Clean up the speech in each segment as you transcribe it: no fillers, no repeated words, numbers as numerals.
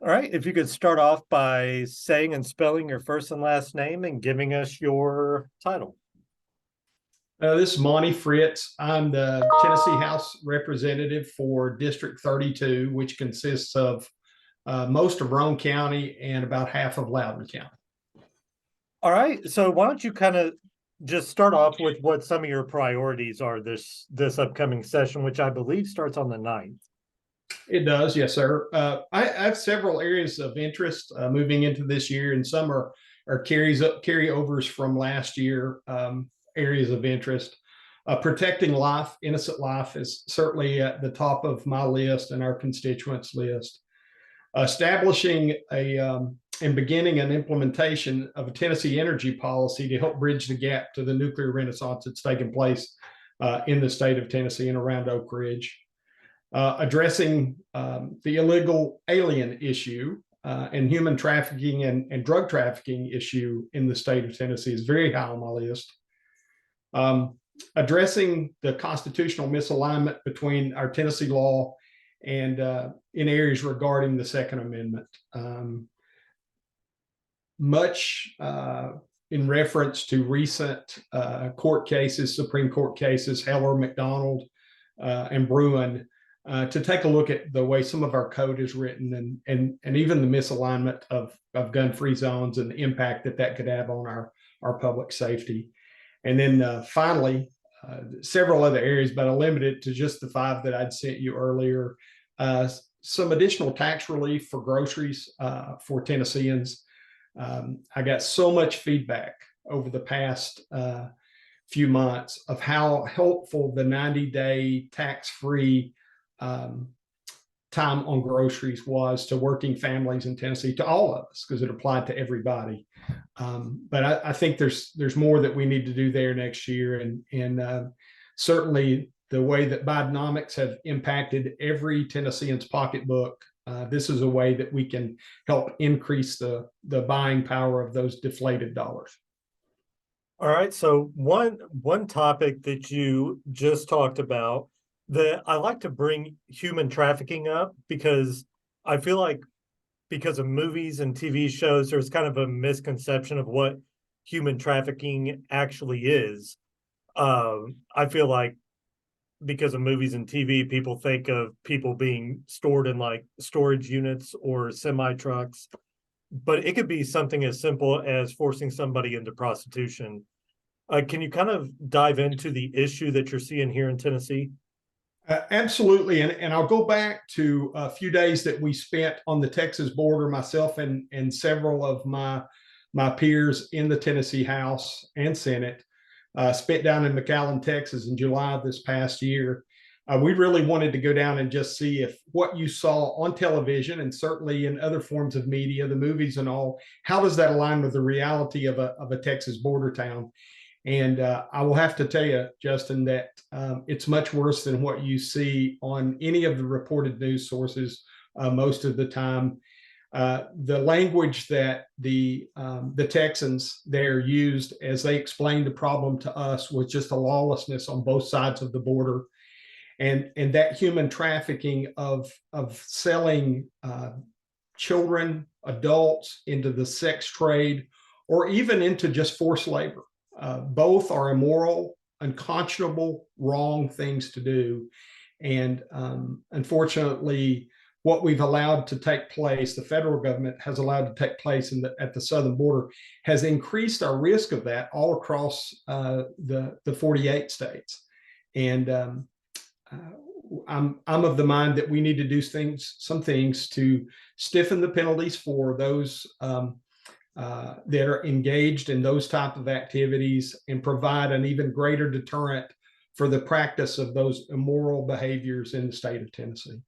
All right, if you could start off by saying and spelling your first and last name and giving us your title. This is Monty Fritts. I'm the Tennessee House Representative for District 32, which consists of most of Roane County and about half of Loudoun County. All right, so why don't you kind of just start off with what some of your priorities are this upcoming session, which I believe starts on the 9th. It does, yes, sir. I have several areas of interest moving into this year, and some are carryovers from last year. Areas of interest. Protecting life, innocent life, is certainly at the top of my list and our constituents' list. Establishing and beginning an implementation of a Tennessee energy policy to help bridge the gap to the nuclear renaissance that's taken place in the state of Tennessee and around Oak Ridge. Addressing the illegal alien issue and human trafficking and drug trafficking issue in the state of Tennessee is very high on my list. Addressing the constitutional misalignment between our Tennessee law and in areas regarding the Second Amendment. Much in reference to recent court cases, Supreme Court cases, Heller, McDonald, and Bruin, to take a look at the way some of our code is written and even the misalignment of gun-free zones and the impact that could have on our public safety. And then finally, several other areas, but I'll limit it to just the 5 that I'd sent you earlier. Some additional tax relief for groceries for Tennesseans. I got so much feedback over the past few months of how helpful the 90-day tax-free time on groceries was to working families in Tennessee, to all of us, because it applied to everybody. But I think there's more that we need to do there next year, and certainly the way that Bidenomics have impacted every Tennessean's pocketbook. This is a way that we can help increase the buying power of those deflated dollars. All right, so one topic that you just talked about, that I like to bring human trafficking up, because I feel like because of movies and TV shows, there's kind of a misconception of what human trafficking actually is. I feel like because of movies and TV, people think of people being stored in like storage units or semi trucks, but it could be something as simple as forcing somebody into prostitution. Can you kind of dive into the issue that you're seeing here in Tennessee? Absolutely. And I'll go back to a few days that we spent on the Texas border, myself and several of my peers in the Tennessee House and Senate, spent down in McAllen, Texas in July of this past year. We really wanted to go down and just see if what you saw on television and certainly in other forms of media, the movies and all, how does that align with the reality of a Texas border town? And I will have to tell you, Justin, that it's much worse than what you see on any of the reported news sources most of the time. The language that the Texans there used as they explained the problem to us was just a lawlessness on both sides of the border. And that human trafficking of selling children, adults into the sex trade, or even into just forced labor. Both are immoral, unconscionable, wrong things to do. And unfortunately, what we've allowed to take place, the federal government has allowed to take place at the southern border, has increased our risk of that all across the 48 states. And I'm of the mind that we need to do some things to stiffen the penalties for those that are engaged in those type of activities and provide an even greater deterrent for the practice of those immoral behaviors in the state of Tennessee.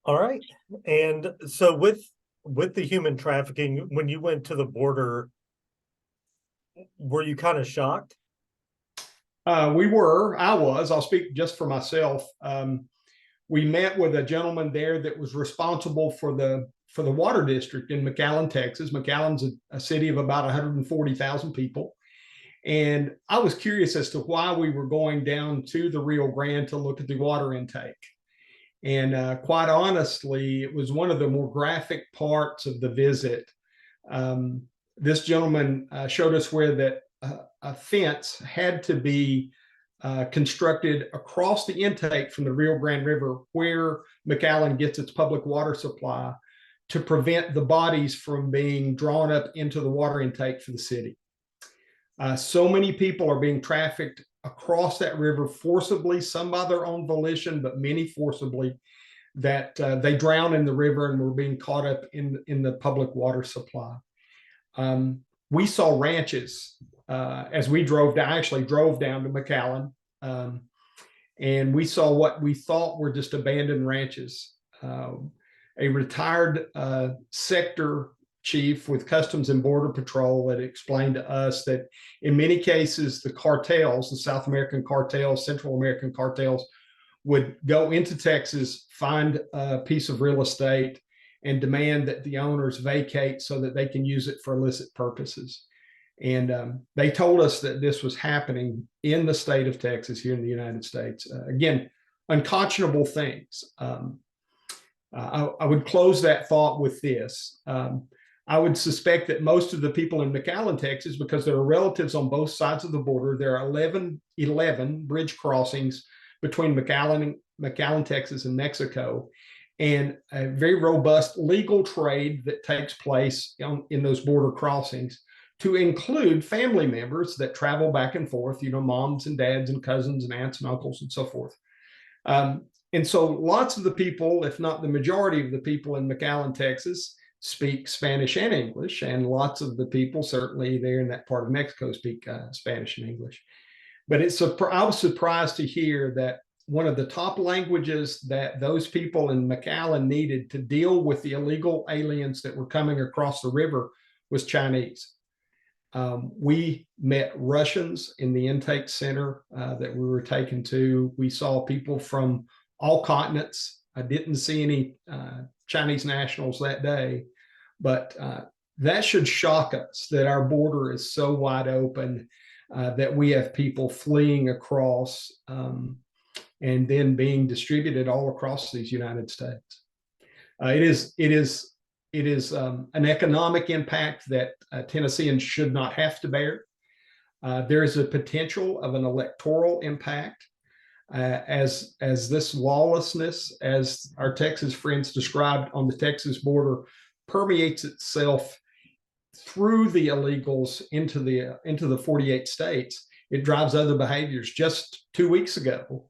All right. And so with the human trafficking, when you went to the border, were you kind of shocked? I was. I'll speak just for myself. We met with a gentleman there that was responsible for the water district in McAllen, Texas. McAllen's a city of about 140,000 people. And I was curious as to why we were going down to the Rio Grande to look at the water intake. And quite honestly, it was one of the more graphic parts of the visit. Um, this gentleman showed us where that a fence had to be constructed across the intake from the Rio Grande River, where McAllen gets its public water supply, to prevent the bodies from being drawn up into the water intake for the city. So many people are being trafficked across that river forcibly, some by their own volition, but many forcibly, that they drown in the river and were being caught up in the public water supply. We saw ranches as we drove down. I actually drove down to McAllen, and we saw what we thought were just abandoned ranches. A retired sector chief with Customs and Border Patrol had explained to us that in many cases, the cartels, the South American cartels, Central American cartels, would go into Texas, find a piece of real estate, and demand that the owners vacate so that they can use it for illicit purposes. And they told us that this was happening in the state of Texas, here in the United States. Again, unconscionable things. I would close that thought with this. I would suspect that most of the people in McAllen, Texas, because there are relatives on both sides of the border, there are 11 bridge crossings between McAllen, Texas, and Mexico, and a very robust legal trade that takes place in those border crossings, to include family members that travel back and forth, moms and dads and cousins and aunts and uncles and so forth. And so lots of the people, if not the majority of the people in McAllen, Texas, speak Spanish and English, and lots of the people, certainly there in that part of Mexico, speak Spanish and English. But I was surprised to hear that one of the top languages that those people in McAllen needed to deal with the illegal aliens that were coming across the river was Chinese. We met Russians in the intake center that we were taken to. We saw people from all continents. I didn't see any Chinese nationals that day, but that should shock us that our border is so wide open, that we have people fleeing across and then being distributed all across these United States. It is an economic impact that Tennesseans should not have to bear. There is a potential of an electoral impact as this lawlessness, as our Texas friends described on the Texas border, permeates itself through the illegals into the 48 states. It drives other behaviors. Just 2 weeks ago,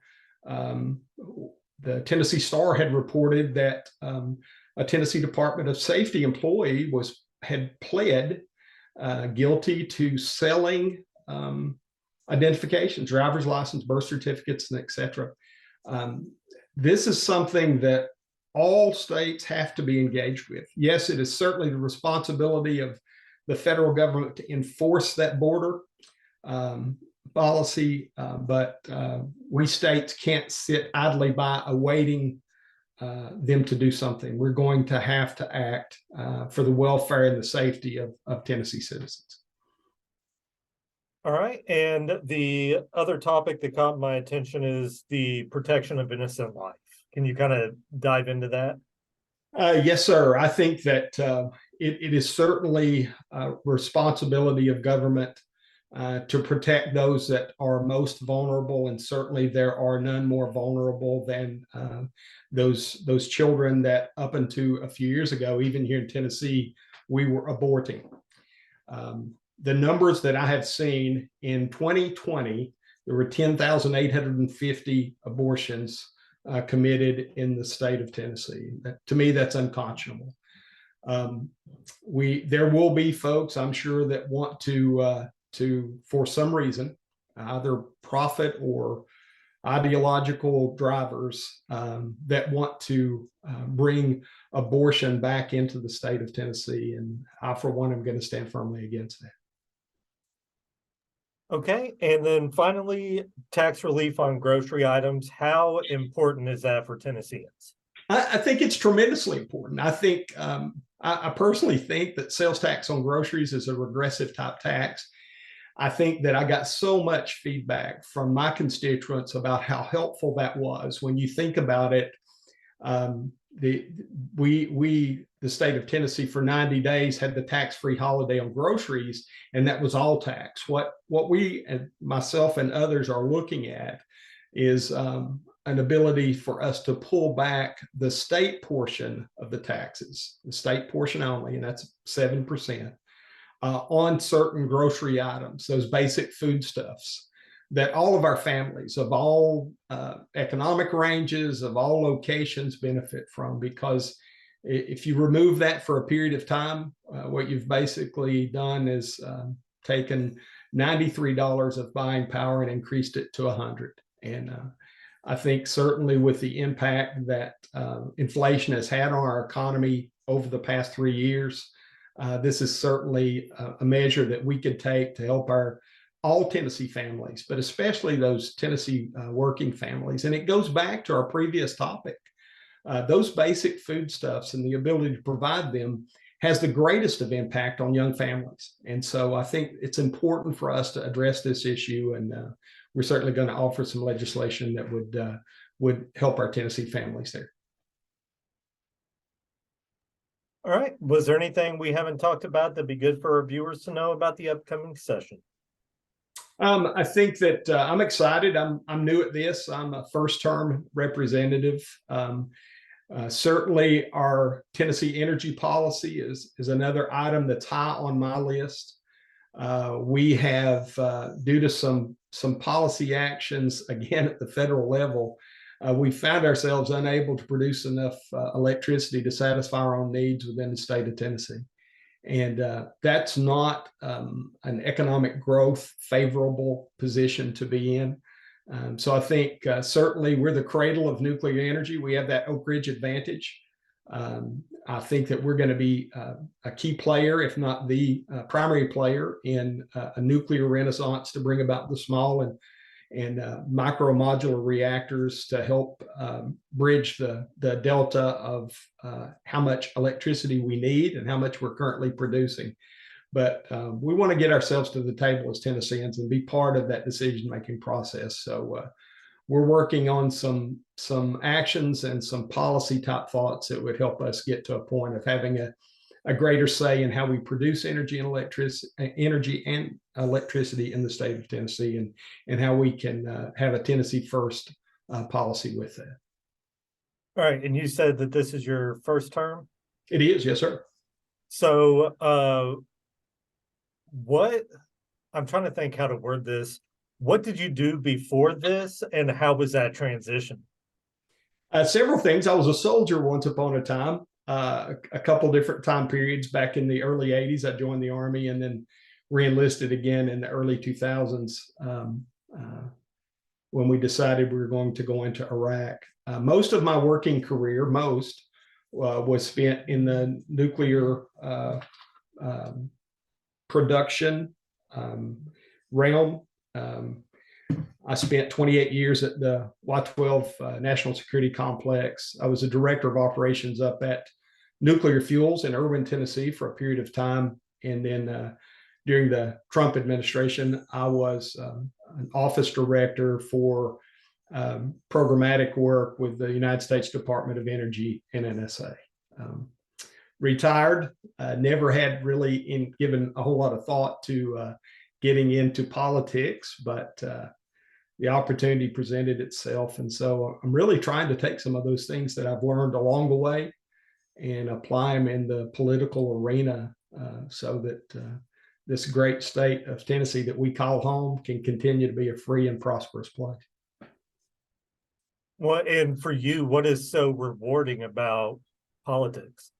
the Tennessee Star had reported that a Tennessee Department of Safety employee had pled guilty to selling identifications, driver's license, birth certificates, and et cetera. This is something that all states have to be engaged with. Yes, it is certainly the responsibility of the federal government to enforce that border policy, but we states can't sit idly by awaiting them to do something. We're going to have to act for the welfare and the safety of Tennessee citizens. All right. And the other topic that caught my attention is the protection of innocent life. Can you kind of dive into that? Yes, sir. I think that it is certainly a responsibility of government to protect those that are most vulnerable, and certainly there are none more vulnerable than those children that up until a few years ago, even here in Tennessee, we were aborting. The numbers that I have seen in 2020, there were 10,850 abortions committed in the state of Tennessee. To me, that's unconscionable. There will be folks, I'm sure, that want to, for some reason, either profit or ideological drivers, that want to bring abortion back into the state of Tennessee. And I, for one, am going to stand firmly against that. Okay. And then finally, tax relief on grocery items. How important is that for Tennesseans? I think it's tremendously important. I think I personally think that sales tax on groceries is a regressive type tax. I think that I got so much feedback from my constituents about how helpful that was. When you think about it, The the state of Tennessee for 90 days had the tax-free holiday on groceries, and that was all tax. What we, myself and others, are looking at is an ability for us to pull back the state portion of the taxes, the state portion only, and that's 7%, on certain grocery items, those basic foodstuffs that all of our families of all economic ranges, of all locations benefit from. Because if you remove that for a period of time, what you've basically done is taken $93 of buying power and increased it to 100. And I think certainly with the impact that inflation has had on our economy over the past 3 years, this is certainly a measure that we could take to help all Tennessee families, but especially those Tennessee working families. And it goes back to our previous topic. Those basic foodstuffs and the ability to provide them has the greatest of impact on young families. And so I think it's important for us to address this issue, and we're certainly going to offer some legislation that would help our Tennessee families there. All right. Was there anything we haven't talked about that'd be good for our viewers to know about the upcoming session? I think that I'm excited. I'm new at this. I'm a first-term representative. Certainly, our Tennessee energy policy is another item that's high on my list. We have, due to some policy actions, again at the federal level, we found ourselves unable to produce enough electricity to satisfy our own needs within the state of Tennessee. And that's not an economic growth favorable position to be in. So I think certainly we're the cradle of nuclear energy. We have that Oak Ridge advantage. I think that we're going to be a key player, if not the primary player, in a nuclear renaissance to bring about the small and micro modular reactors to help bridge the delta of how much electricity we need and how much we're currently producing. But we want to get ourselves to the table as Tennesseans and be part of that decision-making process. So we're working on some actions and some policy type thoughts that would help us get to a point of having a greater say in how we produce energy and electricity in the state of Tennessee, and how we can have a Tennessee first policy with that. All right. And you said that this is your first term? It is, yes, sir. So what, I'm trying to think how to word this. What did you do before this, and how was that transition? Several things. I was a soldier once upon a time. A couple different time periods back in the early 80s. I joined the Army and then re-enlisted again in the early 2000s when we decided we were going to go into Iraq. Most of my working career, was spent in the nuclear production realm. I spent 28 years at the Y-12 National Security Complex. I was a director of operations up at Nuclear Fuels in Irwin, Tennessee for a period of time. And then during the Trump administration, I was an office director for programmatic work with the United States Department of Energy and NSA. Retired, never had really given a whole lot of thought to getting into politics, but the opportunity presented itself. And so I'm really trying to take some of those things that I've learned along the way and apply them in the political arena so that this great state of Tennessee that we call home can continue to be a free and prosperous place. Well, and for you, what is so rewarding about politics?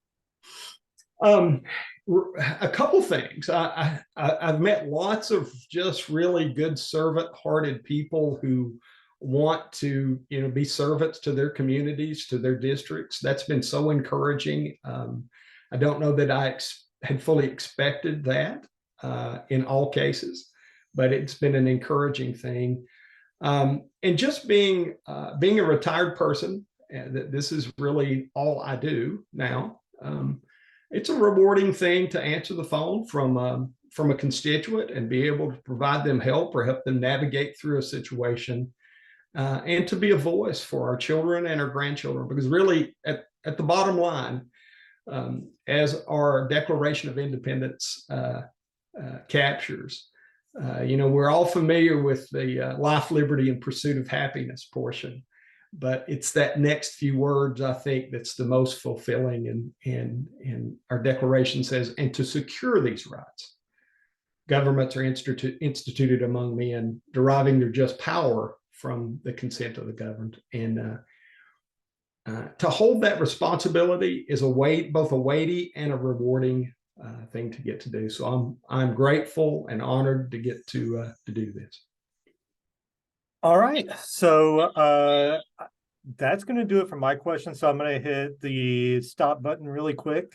A couple things. I've met lots of just really good servant-hearted people who want to, be servants to their communities, to their districts. That's been so encouraging. I don't know that I had fully expected that in all cases, but it's been an encouraging thing. And just being a retired person, this is really all I do now. It's a rewarding thing to answer the phone from a constituent and be able to provide them help or help them navigate through a situation. and to be a voice for our children and our grandchildren. Because really, at the bottom line, as our Declaration of Independence captures, we're all familiar with the life, liberty, and pursuit of happiness portion, but it's that next few words, I think, that's the most fulfilling. And our Declaration says, and to secure these rights, governments are instituted among men, deriving their just power from the consent of the governed. And to hold that responsibility is both a weighty and a rewarding thing to get to do. So I'm grateful and honored to get to do this. All right, so that's going to do it for my question. So I'm going to hit the stop button really quick.